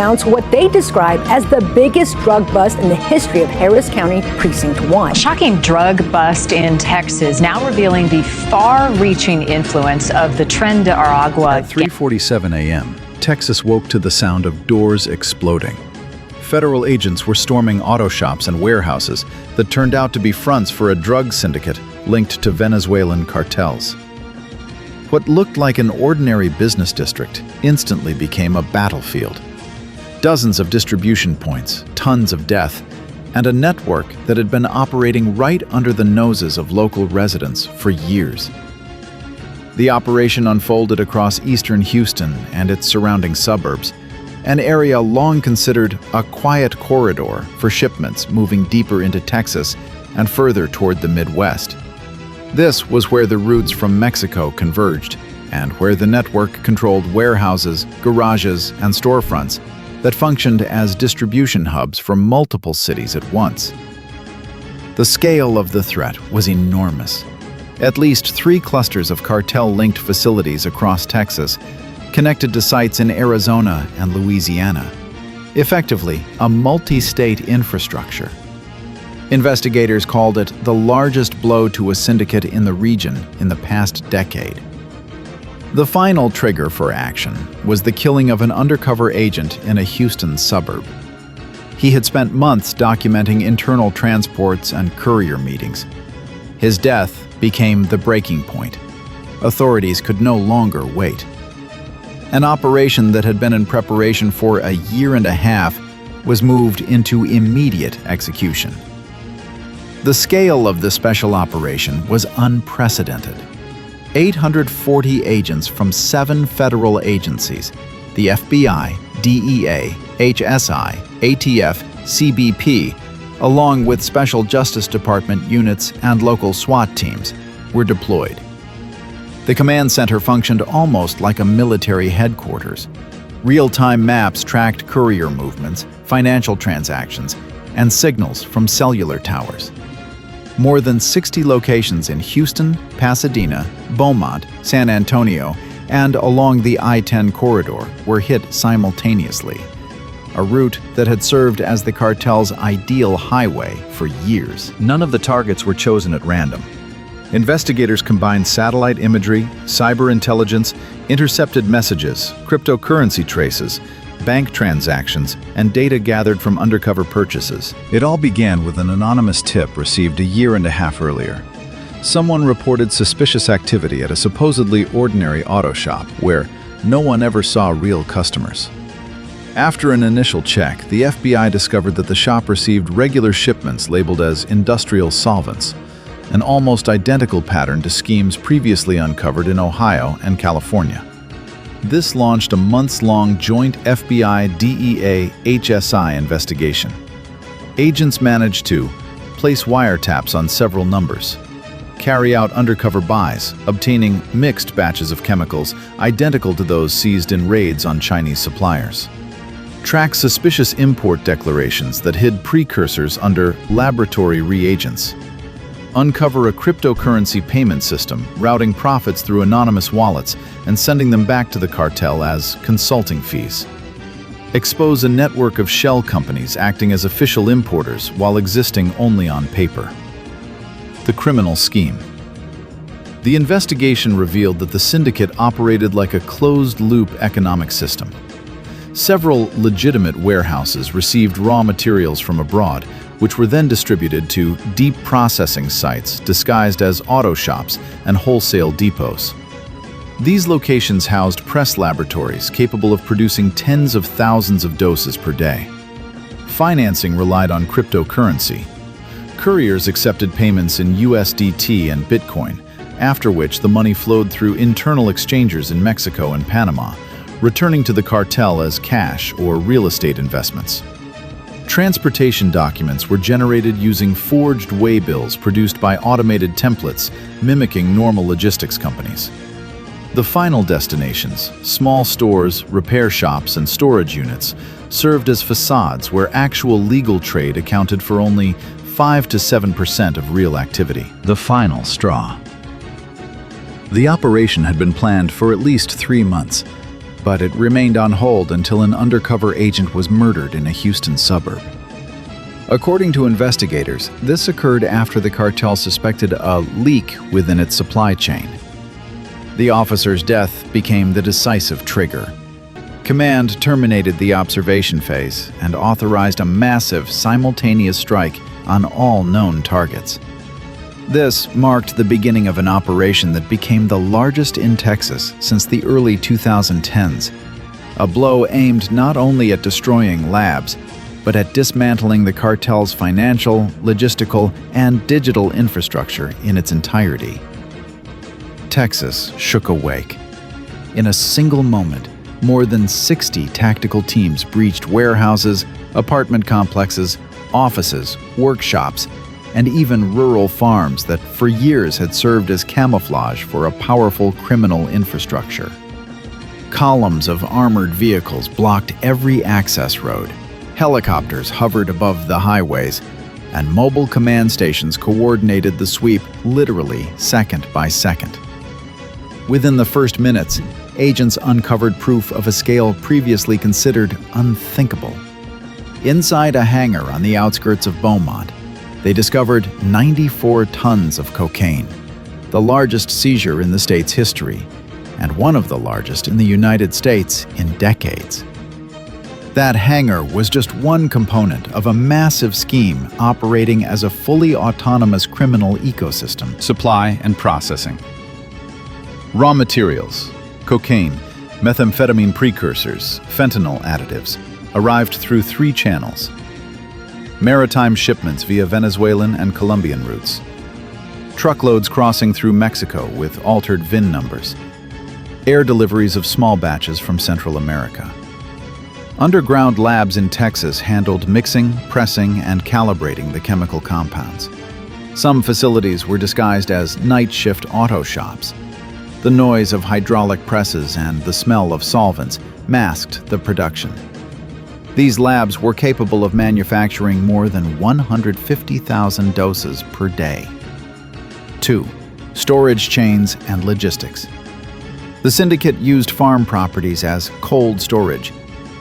announced what they describe as the biggest drug bust in the history of Harris County Precinct 1. Shocking drug bust in Texas, now revealing the far-reaching influence of the Tren de Aragua. At 3:47 a.m., Texas woke to the sound of doors exploding. Federal agents were storming auto shops and warehouses that turned out to be fronts for a drug syndicate linked to Venezuelan cartels. What looked like an ordinary business district instantly became a battlefield. Dozens of distribution points, tons of death, and a network that had been operating right under the noses of local residents for years. The operation unfolded across eastern Houston and its surrounding suburbs, an area long considered a quiet corridor for shipments moving deeper into Texas and further toward the Midwest. This was where the routes from Mexico converged, and where the network controlled warehouses, garages, and storefronts that functioned as distribution hubs for multiple cities at once. The scale of the threat was enormous. At least 3 clusters of cartel-linked facilities across Texas connected to sites in Arizona and Louisiana, effectively a multi-state infrastructure. Investigators called it the largest blow to a syndicate in the region in the past decade. The final trigger for action was the killing of an undercover agent in a Houston suburb. He had spent months documenting internal transports and courier meetings. His death became the breaking point. Authorities could no longer wait. An operation that had been in preparation for a year and a half was moved into immediate execution. The scale of the special operation was unprecedented. 840 agents from 7 federal agencies, the FBI, DEA, HSI, ATF, CBP, along with Special Justice Department units and local SWAT teams, were deployed. The command center functioned almost like a military headquarters. Real-time maps tracked courier movements, financial transactions, and signals from cellular towers. More than 60 locations in Houston, Pasadena, Beaumont, San Antonio, and along the I-10 corridor were hit simultaneously, a route that had served as the cartel's ideal highway for years. None of the targets were chosen at random. Investigators combined satellite imagery, cyber intelligence, intercepted messages, cryptocurrency traces, bank transactions, and data gathered from undercover purchases. It all began with an anonymous tip received a year and a half earlier. Someone reported suspicious activity at a supposedly ordinary auto shop where no one ever saw real customers. After an initial check, the FBI discovered that the shop received regular shipments labeled as industrial solvents, an almost identical pattern to schemes previously uncovered in Ohio and California. This launched a months-long joint FBI-DEA-HSI investigation. Agents managed to place wiretaps on several numbers, carry out undercover buys, obtaining mixed batches of chemicals identical to those seized in raids on Chinese suppliers, track suspicious import declarations that hid precursors under laboratory reagents, uncover a cryptocurrency payment system, routing profits through anonymous wallets and sending them back to the cartel as consulting fees. Expose a network of shell companies acting as official importers while existing only on paper. The criminal scheme. The investigation revealed that the syndicate operated like a closed-loop economic system. Several legitimate warehouses received raw materials from abroad, which were then distributed to deep processing sites disguised as auto shops and wholesale depots. These locations housed press laboratories capable of producing tens of thousands of doses per day. Financing relied on cryptocurrency. Couriers accepted payments in USDT and Bitcoin, after which the money flowed through internal exchangers in Mexico and Panama, returning to the cartel as cash or real estate investments. Transportation documents were generated using forged waybills produced by automated templates mimicking normal logistics companies. The final destinations, small stores, repair shops, and storage units, served as facades where actual legal trade accounted for only 5 to 7% of real activity. The final straw. The operation had been planned for at least 3 months. but it remained on hold until an undercover agent was murdered in a Houston suburb. According to investigators, this occurred after the cartel suspected a leak within its supply chain. The officer's death became the decisive trigger. Command terminated the observation phase and authorized a massive, simultaneous strike on all known targets. This marked the beginning of an operation that became the largest in Texas since the early 2010s, a blow aimed not only at destroying labs, but at dismantling the cartel's financial, logistical, and digital infrastructure in its entirety. Texas shook awake. In a single moment, more than 60 tactical teams breached warehouses, apartment complexes, offices, workshops, and even rural farms that for years had served as camouflage for a powerful criminal infrastructure. Columns of armored vehicles blocked every access road. Helicopters hovered above the highways, and mobile command stations coordinated the sweep literally second by second. Within the first minutes, agents uncovered proof of a scale previously considered unthinkable. Inside a hangar on the outskirts of Beaumont, they discovered 94 tons of cocaine, the largest seizure in the state's history, and one of the largest in the United States in decades. That hangar was just one component of a massive scheme operating as a fully autonomous criminal ecosystem. Supply and processing. Raw materials, cocaine, methamphetamine precursors, fentanyl additives, arrived through 3 channels. Maritime shipments via Venezuelan and Colombian routes. Truckloads crossing through Mexico with altered VIN numbers. Air deliveries of small batches from Central America. Underground labs in Texas handled mixing, pressing, and calibrating the chemical compounds. Some facilities were disguised as night shift auto shops. The noise of hydraulic presses and the smell of solvents masked the production. These labs were capable of manufacturing more than 150,000 doses per day. 2. Storage chains and logistics. The syndicate used farm properties as cold storage.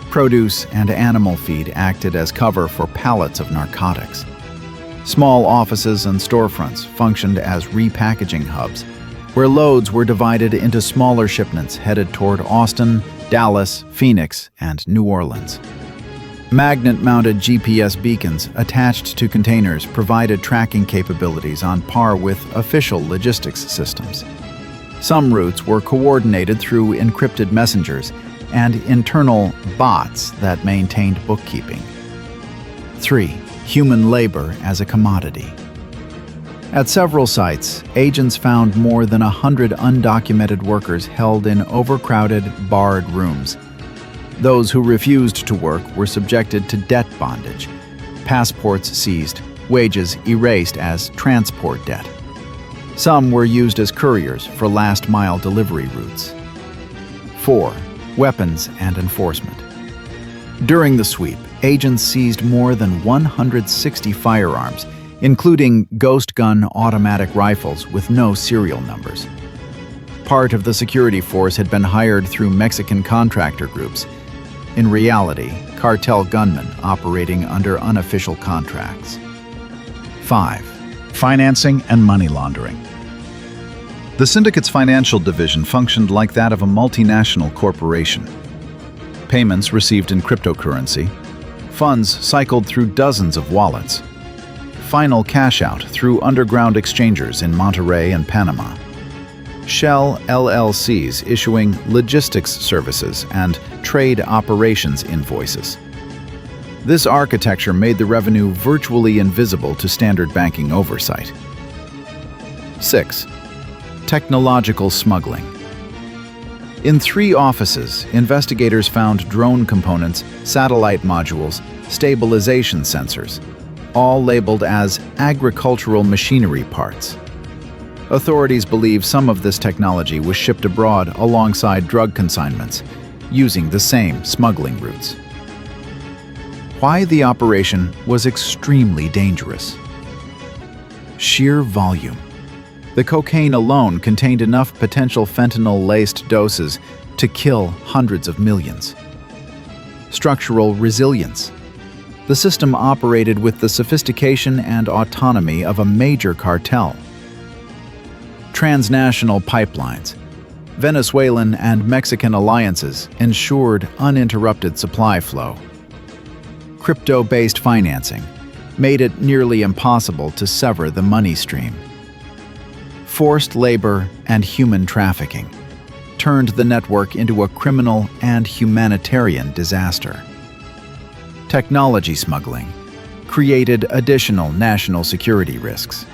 Produce and animal feed acted as cover for pallets of narcotics. Small offices and storefronts functioned as repackaging hubs, where loads were divided into smaller shipments headed toward Austin, Dallas, Phoenix, and New Orleans. Magnet-mounted GPS beacons attached to containers provided tracking capabilities on par with official logistics systems. Some routes were coordinated through encrypted messengers and internal bots that maintained bookkeeping. 3. Human labor as a commodity. At several sites, agents found more than 100 undocumented workers held in overcrowded, barred rooms. Those who refused to work were subjected to debt bondage, passports seized, wages erased as transport debt. Some were used as couriers for last-mile delivery routes. 4. Weapons and enforcement. During the sweep, agents seized more than 160 firearms, including ghost gun automatic rifles with no serial numbers. Part of the security force had been hired through Mexican contractor groups. In reality, cartel gunmen operating under unofficial contracts. 5. Financing and money laundering. The syndicate's financial division functioned like that of a multinational corporation. Payments received in cryptocurrency, funds cycled through dozens of wallets, final cash out through underground exchangers in Monterrey and Panama, Shell LLCs issuing logistics services and trade operations invoices. This architecture made the revenue virtually invisible to standard banking oversight. 6. Technological smuggling. In 3 offices, investigators found drone components, satellite modules, stabilization sensors, all labeled as agricultural machinery parts. Authorities believe some of this technology was shipped abroad alongside drug consignments, using the same smuggling routes. Why the operation was extremely dangerous. Sheer volume. The cocaine alone contained enough potential fentanyl-laced doses to kill hundreds of millions. Structural resilience. The system operated with the sophistication and autonomy of a major cartel. Transnational pipelines. Venezuelan and Mexican alliances ensured uninterrupted supply flow. Crypto-based financing made it nearly impossible to sever the money stream. Forced labor and human trafficking turned the network into a criminal and humanitarian disaster. Technology smuggling created additional national security risks.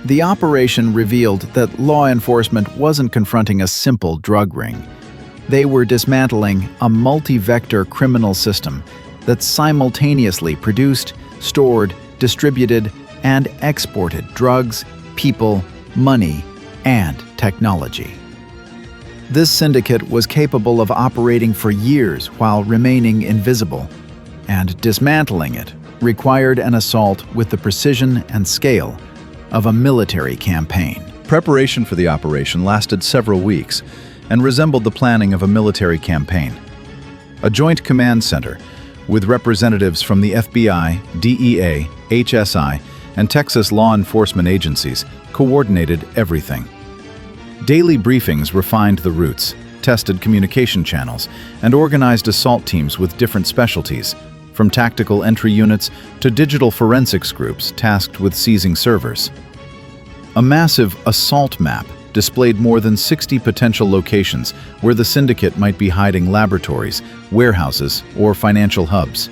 The operation revealed that law enforcement wasn't confronting a simple drug ring. They were dismantling a multi-vector criminal system that simultaneously produced, stored, distributed, and exported drugs, people, money, and technology. This syndicate was capable of operating for years while remaining invisible, and dismantling it required an assault with the precision and scale of a military campaign. Preparation for the operation lasted several weeks and resembled the planning of a military campaign. A joint command center with representatives from the FBI, DEA, HSI, and Texas law enforcement agencies coordinated everything. Daily briefings refined the routes, tested communication channels, and organized assault teams with different specialties, from tactical entry units to digital forensics groups tasked with seizing servers. A massive assault map displayed more than 60 potential locations where the syndicate might be hiding laboratories, warehouses, or financial hubs.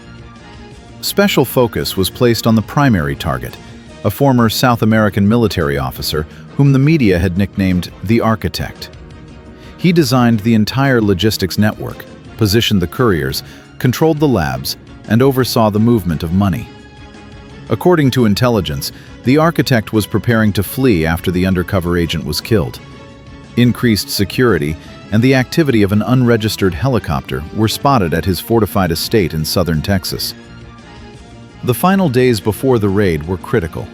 Special focus was placed on the primary target, a former South American military officer whom the media had nicknamed the Architect. He designed the entire logistics network, positioned the couriers, controlled the labs, and oversaw the movement of money. According to intelligence, the Architect was preparing to flee after the undercover agent was killed. Increased security and the activity of an unregistered helicopter were spotted at his fortified estate in southern Texas. The final days before the raid were critical.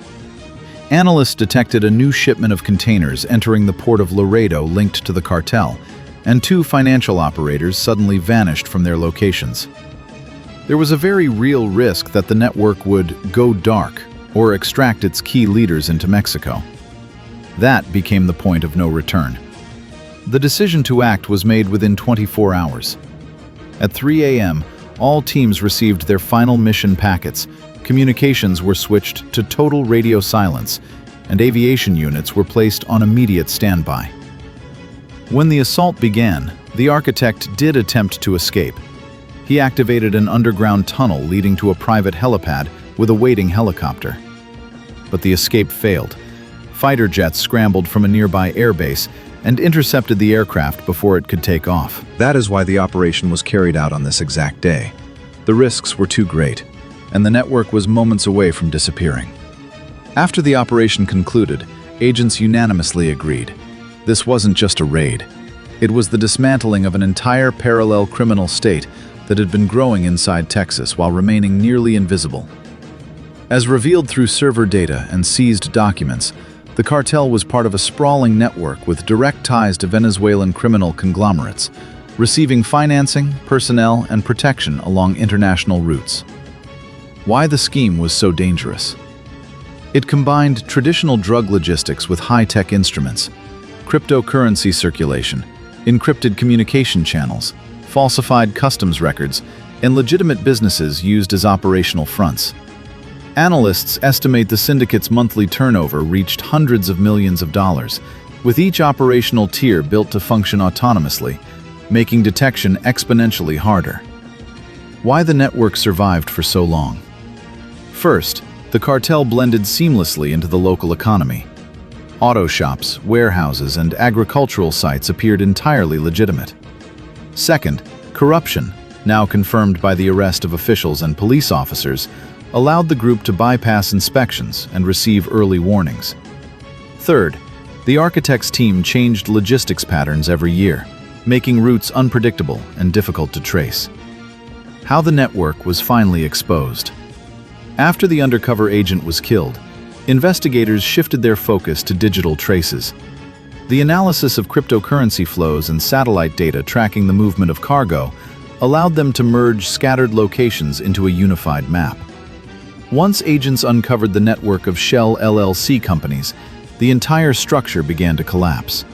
Analysts detected a new shipment of containers entering the port of Laredo linked to the cartel, and 2 financial operators suddenly vanished from their locations. There was a very real risk that the network would go dark or extract its key leaders into Mexico. That became the point of no return. The decision to act was made within 24 hours. At 3 a.m., all teams received their final mission packets, communications were switched to total radio silence, and aviation units were placed on immediate standby. When the assault began, the Architect did attempt to escape. He activated an underground tunnel leading to a private helipad with a waiting helicopter. But the escape failed. Fighter jets scrambled from a nearby airbase and intercepted the aircraft before it could take off. That is why the operation was carried out on this exact day. The risks were too great, and the network was moments away from disappearing. After the operation concluded, agents unanimously agreed. This wasn't just a raid. It was the dismantling of an entire parallel criminal state that had been growing inside Texas while remaining nearly invisible. As revealed through server data and seized documents, the cartel was part of a sprawling network with direct ties to Venezuelan criminal conglomerates, receiving financing, personnel, and protection along international routes. Why the scheme was so dangerous? It combined traditional drug logistics with high-tech instruments, cryptocurrency circulation, encrypted communication channels, falsified customs records, and legitimate businesses used as operational fronts. Analysts estimate the syndicate's monthly turnover reached hundreds of millions of dollars, with each operational tier built to function autonomously, making detection exponentially harder. Why the network survived for so long? First, the cartel blended seamlessly into the local economy. Auto shops, warehouses, and agricultural sites appeared entirely legitimate. Second, corruption, now confirmed by the arrest of officials and police officers, allowed the group to bypass inspections and receive early warnings. Third, the Architect's team changed logistics patterns every year, making routes unpredictable and difficult to trace. How the network was finally exposed. After the undercover agent was killed, investigators shifted their focus to digital traces. The analysis of cryptocurrency flows and satellite data tracking the movement of cargo allowed them to merge scattered locations into a unified map. Once agents uncovered the network of Shell LLC companies, the entire structure began to collapse.